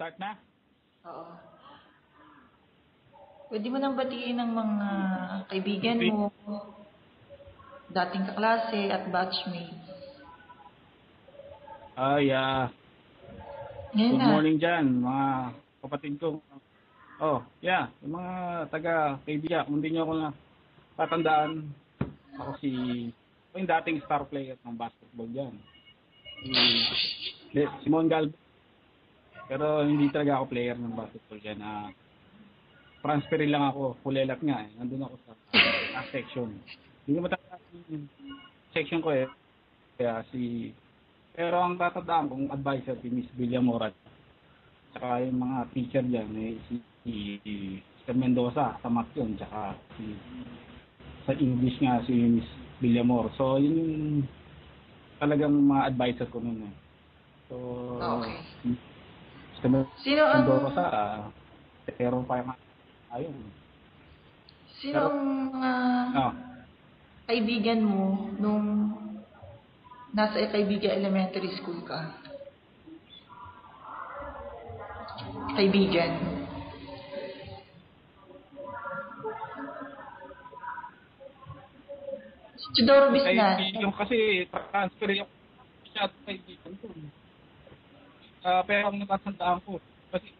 Start na? Oo. Pwede mo nang batiin ng mga kaibigan mo, dating kaklase at batchmates. Ngayon Good na. morning dyan, mga kapatid ko. Yung mga taga-kaibigan, kung hindi nyo ako na tatandaan, ako yung dating star player ng basketball dyan. Simon Galvez. Pero hindi talaga ako player ng basketball dyan. Transfer lang ako, kulelat nga eh. Nandun ako sa section. Hindi ko matandaan yung section ko eh. Pero ang tatandaan kong advisor si Miss Villamorat. Tsaka yung mga teacher dyan si Mendoza sa math yun. Tsaka sa English nga si Miss Villamor. So yun yung talagang mga advisor ko nun eh. So Okay. Sino ang Mendoza pero pa yung ayun. Sino ang mga kaibigan mo nung nasa kaibigan elementary school ka? Kaibigan. Chidoro Bisnan. Yung kasi transfer yung siya at kaibigan ko. Pero ang natatandaan ko, kasi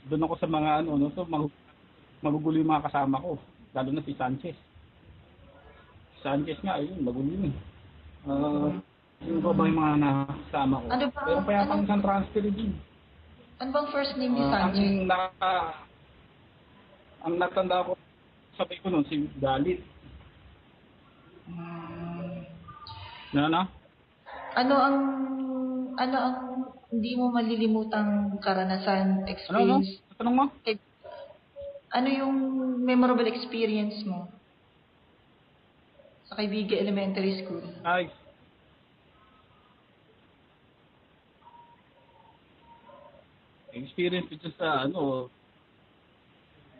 doon ako sa mga so magugulo yung mga kasama ko. Lalo na si Sanchez. Sanchez nga, ayun, magulo yun. Yung ba yung mga nakasama ko? Pero kaya pang isang transfer din. Ano bang first name ni Sanchez? Ang natanda ko, sabay ko nun, si Galit. Ano ang hindi mo malilimutang karanasan, experience? Tanong mo? Ano yung memorable experience mo sa Kaibigan Elementary School? Experience dito sa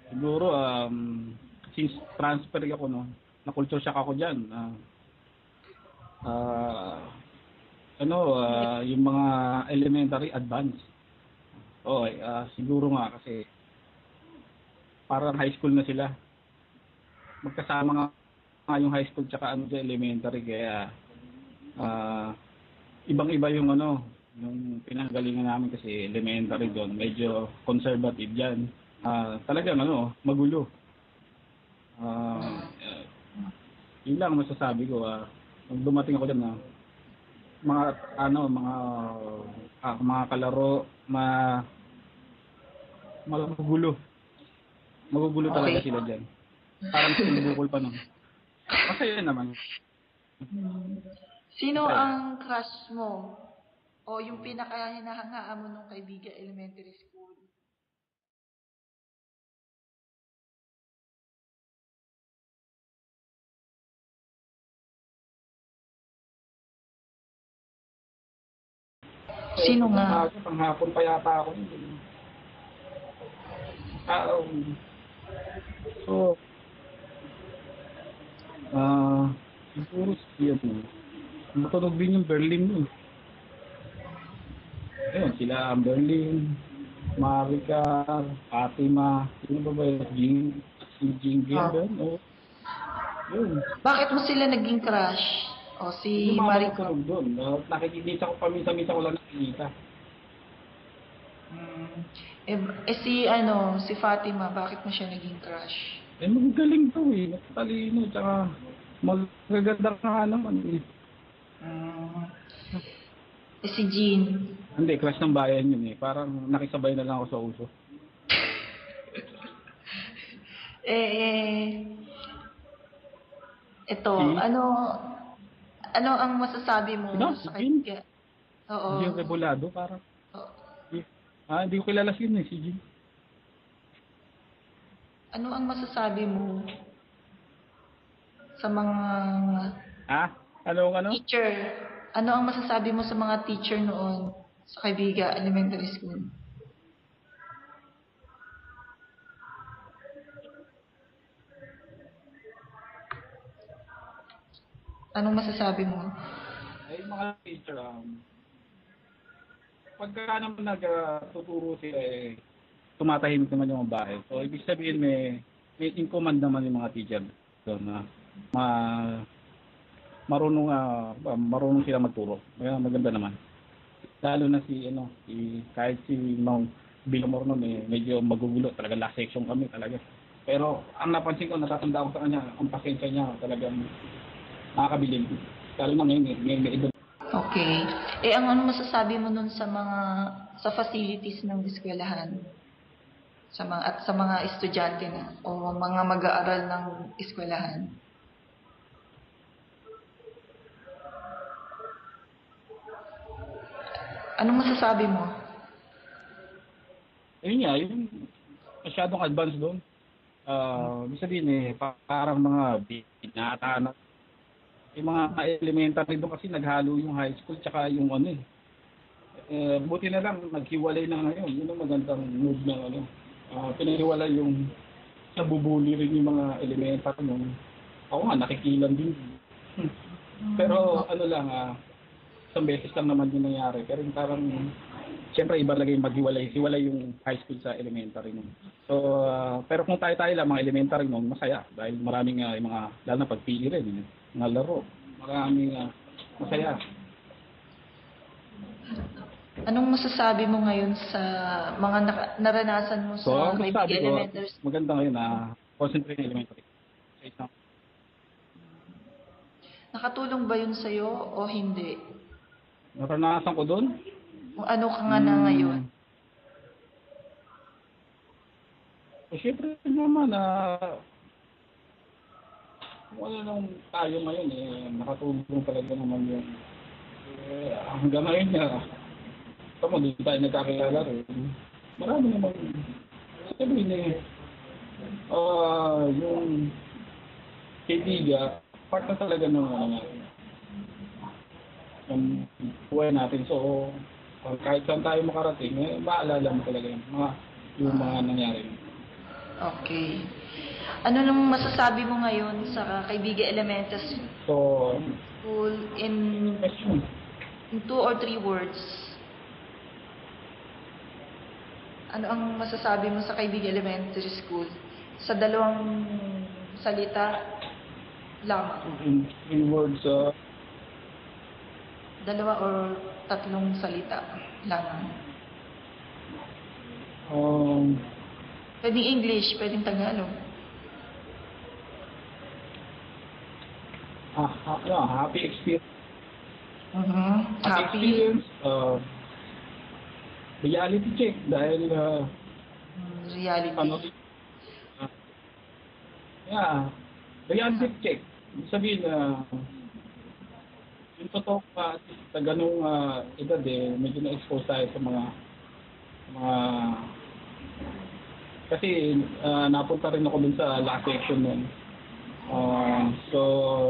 siguro since transfer ako na culture shock ako diyan. Yung mga elementary advanced. Siguro nga kasi parang high school na sila. Magkasama nga yung high school tsaka elementary kaya ibang-iba yung yung pinanggalingan namin kasi elementary doon, medyo conservative diyan. Talagang magulo. Yun lang masasabi ko. Nung dumating ako diyan mga kalaro, magugulo talaga sila diyan. Parang sinubukol pa nun. Masaya naman. Sino ang crush mo? O yung pinaka-hinahangaan mo nung Kaibigan Elementary School? Sino nga? Panghapon pa yata ako. Siguro siya po. Matunog din yung Berlin nun. Ayun, sila Berlin, Marika, Fatima, sino ba yun? Si Jingle doon? Yun. Bakit mo sila naging crush? O si Marika? Yung mga doon. Nakikita ko paminsan-minsan ko lang nakikita. Si Fatima, bakit mo siya naging crush? Magaling to eh. Matalino, tsaka magaganda ka nga naman eh. Si Jean? Hindi, crush ng bayan yun eh. Parang nakisabay na lang ako sa uso. Ito, ano ang masasabi mo sa kanya? Oo. Hindi yung Rebolado, parang. Hindi ko kilala si Jean. Ano ang masasabi mo sa mga teacher? Ano ang masasabi mo sa mga teacher noon sa Kaibigan Elementary School? Anong masasabi mo? Ay, mga teacher, pagka naman nagtuturo sila, tumatahimik naman yung mga bahay. So, ibig sabihin may in command naman yung mga teacher doon na marunong sila magturo. Kaya maganda naman. Lalo na kahit si Ma'am Bilmore noon, medyo magugulo. Talaga last section kami talaga. Pero ang napansin ko, natatanda ko sa kanya, ang pasensya niya talagang nakakabilib. Lalo na ngayon, may edad. Okay. Ang ano masasabi mo nun sa facilities ng eskwelahan? Sa mga estudyante na o mga mag-aaral ng eskwelahan? Anong masasabi mo? Ayun nga, yung masyadong advanced doon. Ibig sabihin parang mga binata na. Yung mga elementary doon kasi naghalo yung high school tsaka yung buti na lang naghiwalay na ngayon. Yun ang magandang move ng pinaghiwalay yung nabubuli rin yung mga elementary noon. Ako nga nakikilan din. Pero isang beses lang naman yung nangyari. Pero yung parang siyempre iba lagi maghiwalay. Hiwalay yung high school sa elementary noon. So, pero kung tayo-tayo lang mga elementary noon, masaya. Dahil maraming lalo na pag-PE rin, mga laro. Maraming masaya. Anong masasabi mo ngayon sa mga naranasan mo sa So, masasabi ko, elementary school? maganda ngayon na concentrate elementary. Nakatulong ba yun sa'yo o hindi? Naranasan ko doon? Kung ano ka nga na ngayon? Siyempre naman, kung ano nung tayo ngayon, nakatulong talaga naman yun. Hanggang ngayon tama, di tayo nagkakilala rin. Marami naman, sabihin yung kaibigan, part na talaga ng buhay natin. So, kahit saan tayo makarating, maalala mo talaga yung mga nangyari. Okay. Ano nang masasabi mo ngayon sa Kaibigan Elementary School in 2 or 3 words? Ano ang masasabi mo sa Kaibigan Elementary School? Sa 2 salita lamang. In words, 2 or 3 salita lamang. Pwedeng English, pwedeng Tagalog. Happy experience. Happy experience. Reality check dahil reality. Reality check. Sabihin yung totoo sa ganung edad medyo na-expose tayo sa mga kasi napunta rin ako dun sa last section nun. So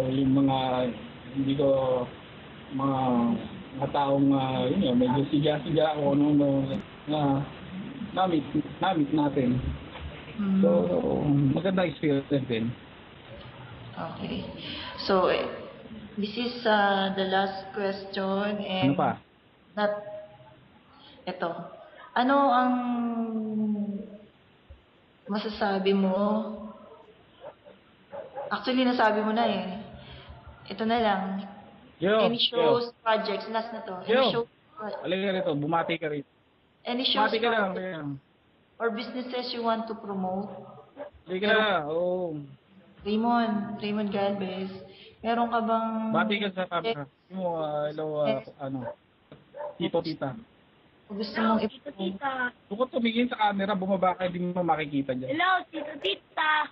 yung mga hindi ko mga taong medyo siga ako na namit natin. So maganda experience din. Okay. So this is the last question and Ano pa? Ito. Ano ang masasabi mo? Actually, nasabi mo na Ito na lang. Any shows, projects, last na to. Any shows, Alin rito, bumati ka rito. Any shows, Bumati ka lang. or businesses you want to promote? Bumati ka lang, Raymond Galvez, meron ka bang... Bati ka sa camera. Hello, tita. Gusto mong Tita. Bukod tumingin sa camera, bumaba ka, hindi mo makikita dyan. Hello, tita.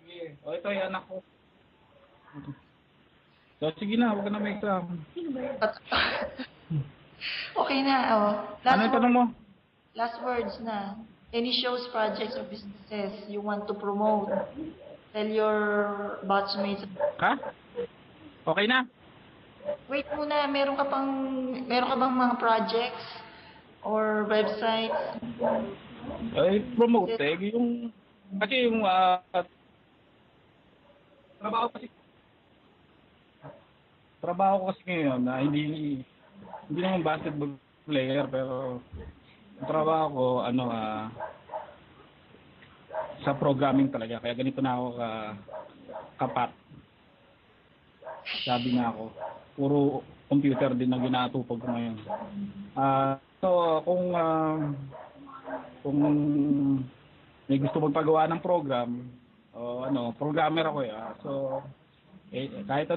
Sige. Ito yung anak ko. So, sige na, huwag ka na may exam. Sino ba yan? Okay na, Ano yung tanong mo? Last words na. Any shows, projects, or businesses you want to promote? Tell your batchmates. Ha? Okay na? Wait muna, meron ka bang mga projects or websites? Ay, promote yung kasi yung trabaho ko kasi ngayon na hindi naman basketball player pero ang trabaho ko sa programming talaga kaya ganito na ako kapat. Sabi na ako, puro computer din ang ginatupag ko ngayon. So kung may gusto magpagawa ng program o programmer ako So kahit